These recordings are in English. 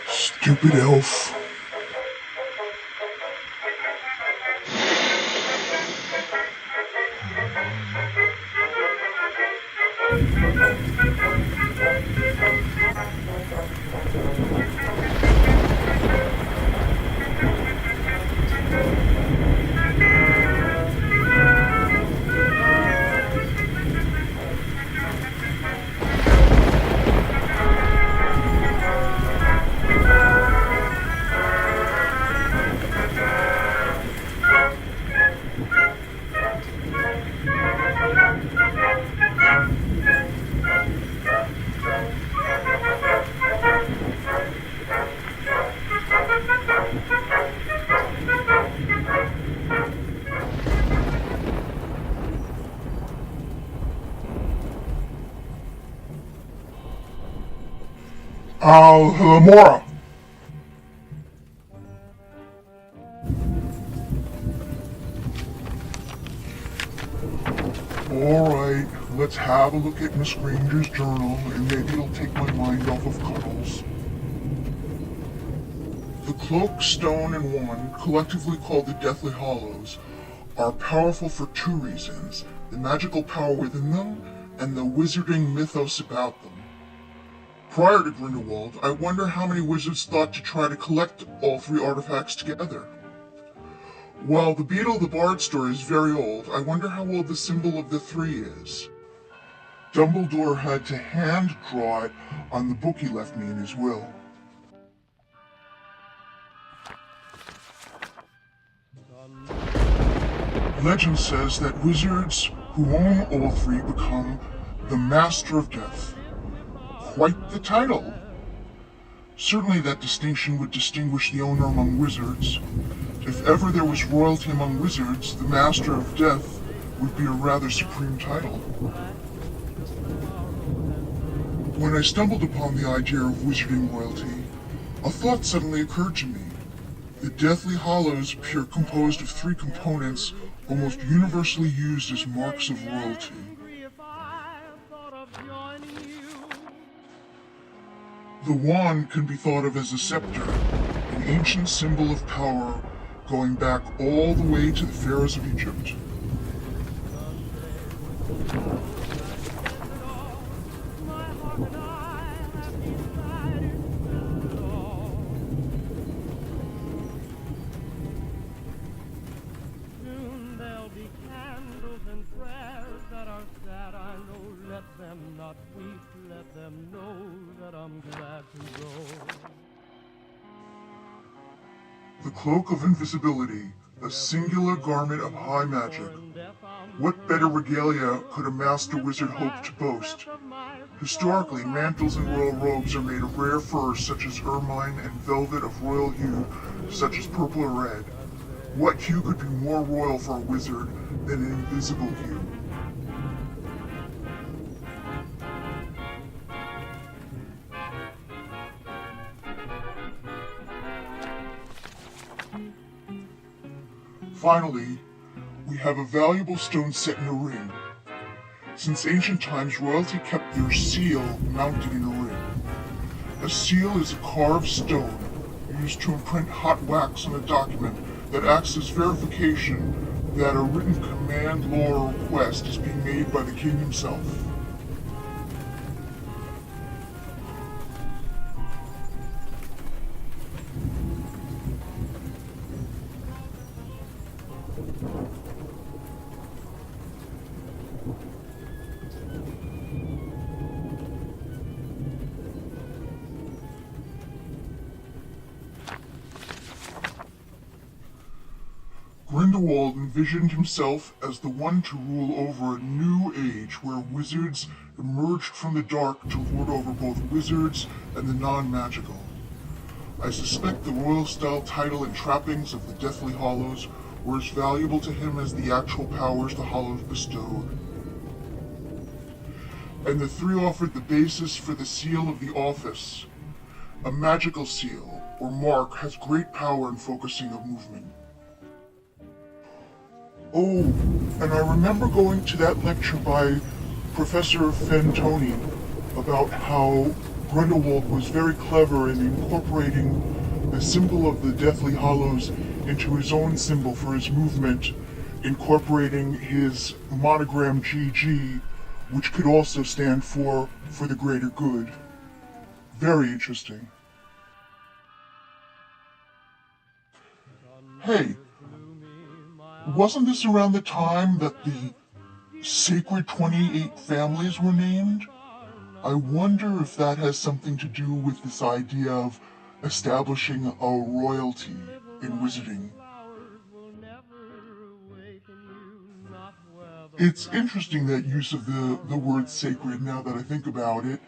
Stupid elf. Mora. Alright, let's have a look at Miss Granger's journal, and maybe it'll take my mind off of Cuddles. The Cloak, Stone, and Wand, collectively called the Deathly Hallows, are powerful for two reasons: the magical power within them, and the wizarding mythos about them. Prior to Grindelwald, I wonder how many wizards thought to try to collect all three artifacts together. While the Beetle the Bard story is very old, I wonder how old the symbol of the three is. Dumbledore had to hand draw it on the book he left me in his will. Legend says that wizards who own all three become the Master of Death. Quite the title. Certainly that distinction would distinguish the owner among wizards. If ever there was royalty among wizards, the Master of Death would be a rather supreme title. When I stumbled upon the idea of wizarding royalty, a thought suddenly occurred to me. The Deathly Hallows appear composed of three components almost universally used as marks of royalty. The wand can be thought of as a scepter, an ancient symbol of power going back all the way to the pharaohs of Egypt. Soon there'll be candles and prayers that are sad, I know. Let them not weep, let them know that I'm glad to go. The Cloak of Invisibility, a singular garment of high magic. What better regalia could a master wizard hope to boast? Historically, mantles and royal robes are made of rare furs such as ermine and velvet of royal hue such as purple or red. What hue could be more royal for a wizard than an invisible hue? Finally, we have a valuable stone set in a ring. Since ancient times, royalty kept their seal mounted in a ring. A seal is a carved stone used to imprint hot wax on a document that acts as verification that a written command, law, or request is being made by the king himself. Grindelwald envisioned himself as the one to rule over a new age where wizards emerged from the dark to lord over both wizards and the non-magical. I suspect the royal-style title and trappings of the Deathly Hallows were as valuable to him as the actual powers the Hallows bestowed. And the three offered the basis for the seal of the office. A magical seal, or mark, has great power in focusing of movement. Oh, and I remember going to that lecture by Professor Fentoni about how Grindelwald was very clever in incorporating the symbol of the Deathly Hallows into his own symbol for his movement, incorporating his monogram GG, which could also stand for the greater good. Very interesting. Hey, wasn't this around the time that the sacred 28 families were named? I wonder if that has something to do with this idea of establishing a royalty in wizarding. It's interesting that use of the word sacred now that I think about it.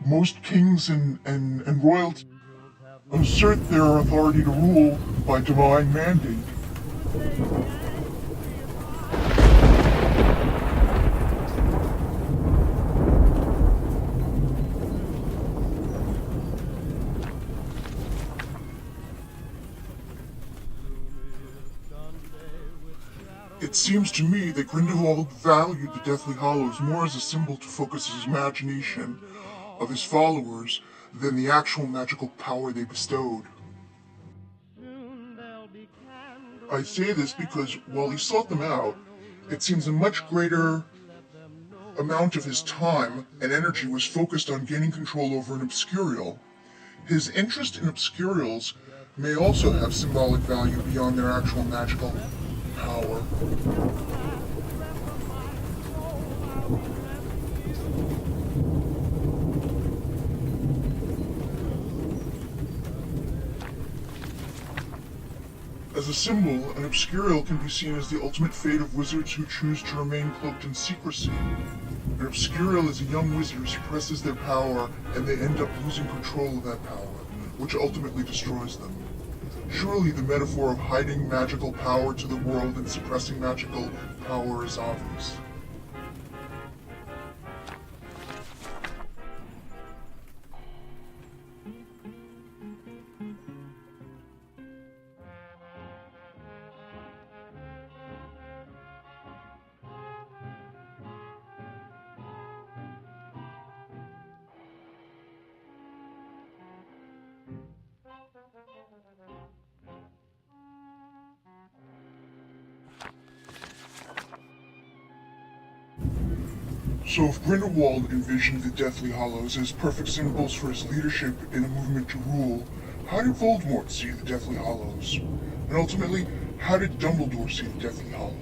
Most kings and royalty assert their authority to rule by divine mandate. It seems to me that Grindelwald valued the Deathly Hallows more as a symbol to focus his imagination of his followers than the actual magical power they bestowed. I say this because while he sought them out, it seems a much greater amount of his time and energy was focused on gaining control over an obscurial. His interest in obscurials may also have symbolic value beyond their actual magical power. As a symbol, an obscurial can be seen as the ultimate fate of wizards who choose to remain cloaked in secrecy. An obscurial is a young wizard who suppresses their power, and they end up losing control of that power, which ultimately destroys them. Surely the metaphor of hiding magical power to the world and suppressing magical power is obvious. So if Grindelwald envisioned the Deathly Hallows as perfect symbols for his leadership in a movement to rule, how did Voldemort see the Deathly Hallows? And ultimately, how did Dumbledore see the Deathly Hallows?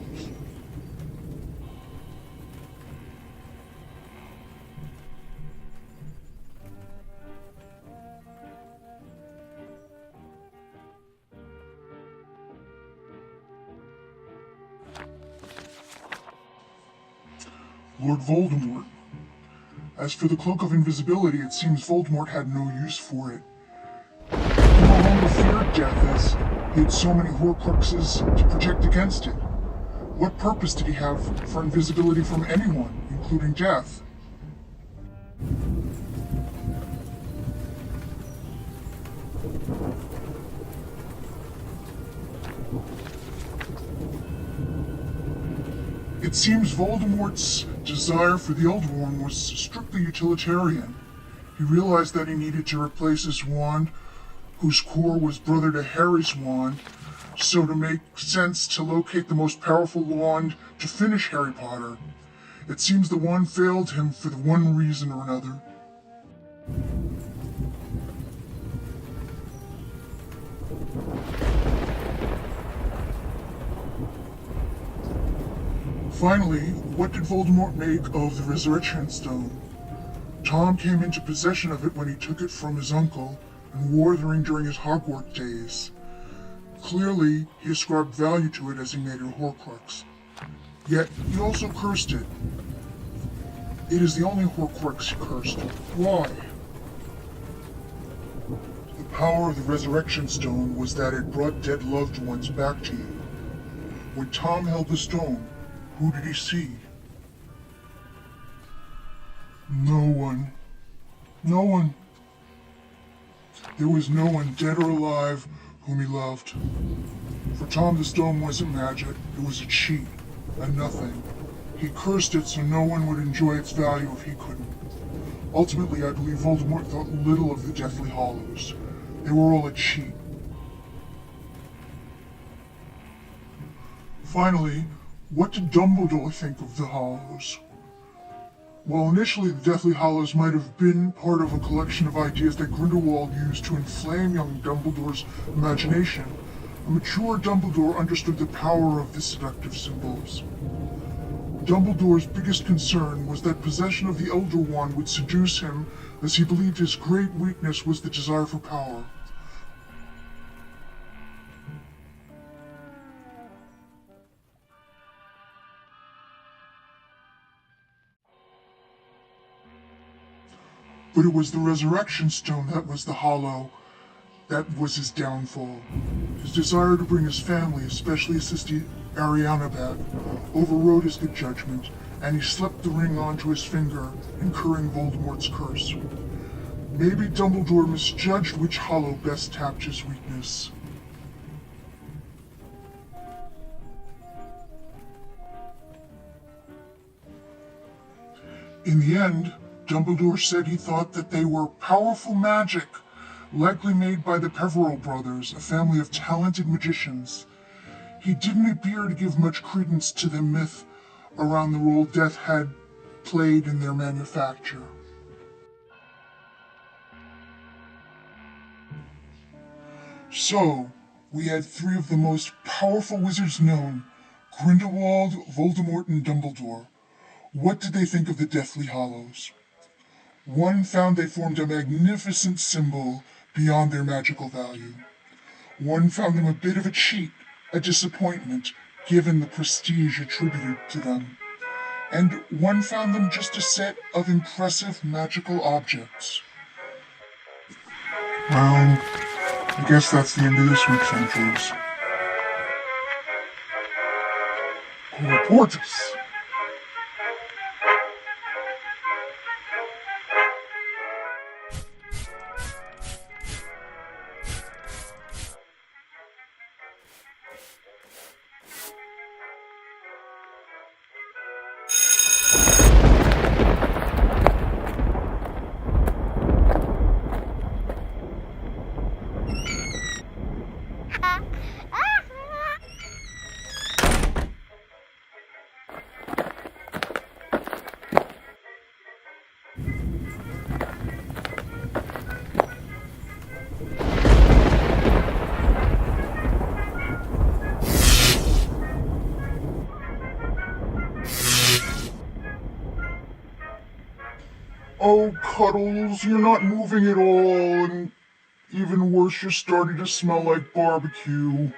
Lord Voldemort. As for the Cloak of Invisibility, it seems Voldemort had no use for it. He no longer feared death as he had so many Horcruxes to protect against it. What purpose did he have for invisibility from anyone, including death? It seems Voldemort's desire for the Elderwand was strictly utilitarian. He realized that he needed to replace his wand, whose core was brother to Harry's wand, so to make sense to locate the most powerful wand to finish Harry Potter. It seems the wand failed him for the one reason or another. Finally, what did Voldemort make of the Resurrection Stone? Tom came into possession of it when he took it from his uncle and wore the ring during his Hogwarts days. Clearly, he ascribed value to it as he made it a Horcrux. Yet, he also cursed it. It is the only Horcrux he cursed. Why? The power of the Resurrection Stone was that it brought dead loved ones back to you. When Tom held the stone, who did he see? No one. No one. There was no one, dead or alive, whom he loved. For Tom, the stone wasn't magic. It was a cheat, a nothing. He cursed it so no one would enjoy its value if he couldn't. Ultimately, I believe Voldemort thought little of the Deathly Hallows. They were all a cheat. Finally, what did Dumbledore think of the Hallows? While initially the Deathly Hallows might have been part of a collection of ideas that Grindelwald used to inflame young Dumbledore's imagination, a mature Dumbledore understood the power of the seductive symbols. Dumbledore's biggest concern was that possession of the Elder Wand would seduce him, as he believed his great weakness was the desire for power. But it was the Resurrection Stone that was the Hallow. That was his downfall. His desire to bring his family, especially his sister Ariana, back, overrode his good judgment, and he slipped the ring onto his finger, incurring Voldemort's curse. Maybe Dumbledore misjudged which Hallow best tapped his weakness. In the end, Dumbledore said he thought that they were powerful magic, likely made by the Peverell brothers, a family of talented magicians. He didn't appear to give much credence to the myth around the role death had played in their manufacture. So, we had three of the most powerful wizards known: Grindelwald, Voldemort, and Dumbledore. What did they think of the Deathly Hallows? One found they formed a magnificent symbol beyond their magical value. One found them a bit of a cheat, a disappointment, given the prestige attributed to them. And one found them just a set of impressive magical objects. Well, I guess that's the end of this week's entries. Reporters. Oh, Cuddles, you're not moving at all, and even worse, you're starting to smell like barbecue.